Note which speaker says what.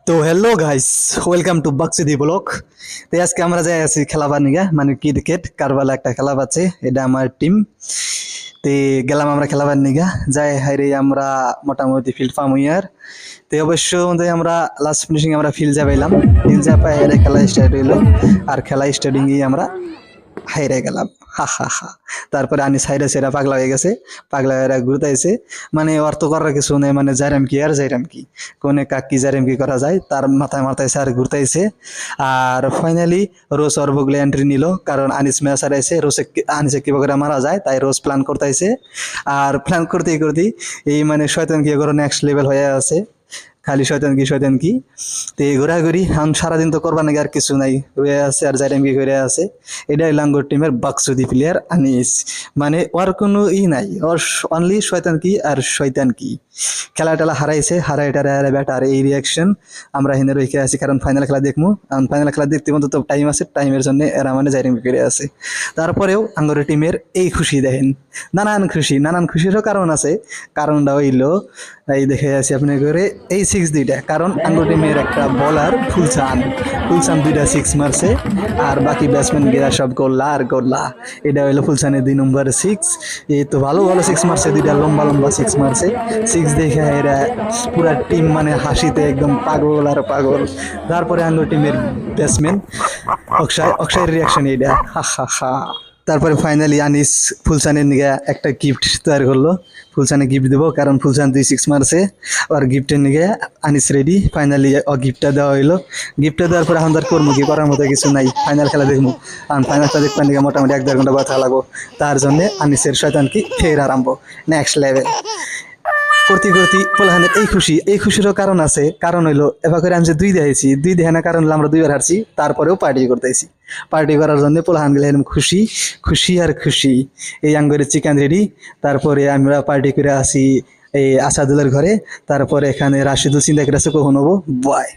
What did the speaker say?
Speaker 1: তো hello guys, welcome to বাক্সিদি blog. তো আজকে আমরা যাই আছি খেলাবার নিগা, মানে ক্রিকেট কারবালা একটা খেলা পাচ্ছে, এটা আমার টিম। তে গেলাম আমরা খেলাবার নিগা, যাই হাইরে আমরা মোটামুটি ফিল্ড পাম ইয়ার। তো অবশ্য আমরা লাস্ট ফিনিশিং আমরা ফিল্ড যাবাইলাম, ফিল্ড যা পাই হাইরে খেলা স্টার্ট হইলো। আর খেলা স্টার্টিং আমরা হাইরে গেলাম, হা হা হা। তারপরে আনি সাইডে সেরা পাগলা হয়ে গেছে, পাগলা হয়ে ঘুরতেছে। মানে অর্থ করার কিছু নেই, মানে যাইরাম কি আর যাইরাম কি, কোনে কাক কি যাইরাম কি করা যায়, তার মাথায় মাথায় স্যার ঘুরতেছে। আর ফাইনালি রোজ ওর বগলে এন্ট্রি নিল, কারণ আনিস ম্যাচ হারাইছে, রোজে আনিসে কিভাবে করে মারা যায় তাই রোজ প্ল্যান করতেছে। আর প্ল্যান করতেই করতেই এই মানে শয়তান কি করে নেক্সট লেভেল হয়ে আছে, খালি শয়তান কি। তো এই ঘোরাঘুরি এখন সারাদিন তো করবার নাকি আর কিছু নাই, রয়ে আছে আর যাইরাম কি করে আছে। এটাই লাঙ্গর টিমের বাকসুদি প্লেয়ার আনিস, মানে ওর কোনো নাই, ওর অনলি শয়তান কি আর শয়তান কি। খেলা টেলা হারাইছে, হারাইটারে ব্যাটার এই রিয়াকশন। আমরা হিনে রেখে আছি, কারণ ফাইনাল খেলা দেখবো। ফাইনাল খেলা দেখতে মতো তো টাইম আছে, টাইমের জন্য এরা মানে যাইরাম কি করে আছে। তারপরেও আঙ্গর টিমের এই খুশি দেখেন, নানান খুশিরও কারণ আছে। কারণটা হইলো এই দেখে আছি আপনি করে এই 6 দুইটা, কারণ আঙ্গুর টিমের একটা বলার ফুলসান 2টা 6 মারছে, আর বাকি ব্যাটসম্যান গিরা সব গোল্লা আর গোল্লা। এটা হইলো ফুলসানের 2 নম্বর 6। এই তো ভালো ভালো 6 মারছে, 2টা লম্বা লম্বা 6 মারছে। 6 দেখে এরা পুরা টিম মানে হাসিতে একদম পাগল আর পাগল। তারপরে আঙ্গুর টিমের ব্যাটসম্যান অক্ষয়ের রিয়াকশন এটা, হা হা হা। তারপরে ফাইনালি আনিস ফুলসানের নিয়ে একটা গিফট তৈরি করলো, ফুলসানে গিফট দেবো, কারণ ফুলসান 2 6 মারছে। আর গিফটের নিয়ে আনিস রেডি, ফাইনালি ও গিফটটা দেওয়া হইলো। গিফটটা দেওয়ার পরে এখন তার করবো কি, করার মতো কিছু নাই, ফাইনাল খেলা দেখবো। কারণ ফাইনাল খেলা দেখবার নিয়ে মোটামুটি 1-1.5 ঘন্টা কথা লাগবো। তার জন্য আনিসের শয়তান কি ফের আরম্ভ, নেক্সট লেভেল করতে করতে পোলাহানের এই খুশিরও কারণ আছে। কারণ হইলো এবার করে আমি যে 2 দেখেছি, 2 দেখে না, কারণ হলো আমরা 2বার হারছি, তারপরেও পার্টি করতেছি। পার্টি করার জন্য পোলাহান গেলে খুশি খুশি আর খুশি। এই আঙ্গুরের চিকেন রেডি। তারপরে আমরা পার্টি করে আসি এই আসাদুলের ঘরে। তারপরে এখানে রাশিদুল চিন্তা করে আছে কখন হবো বয়।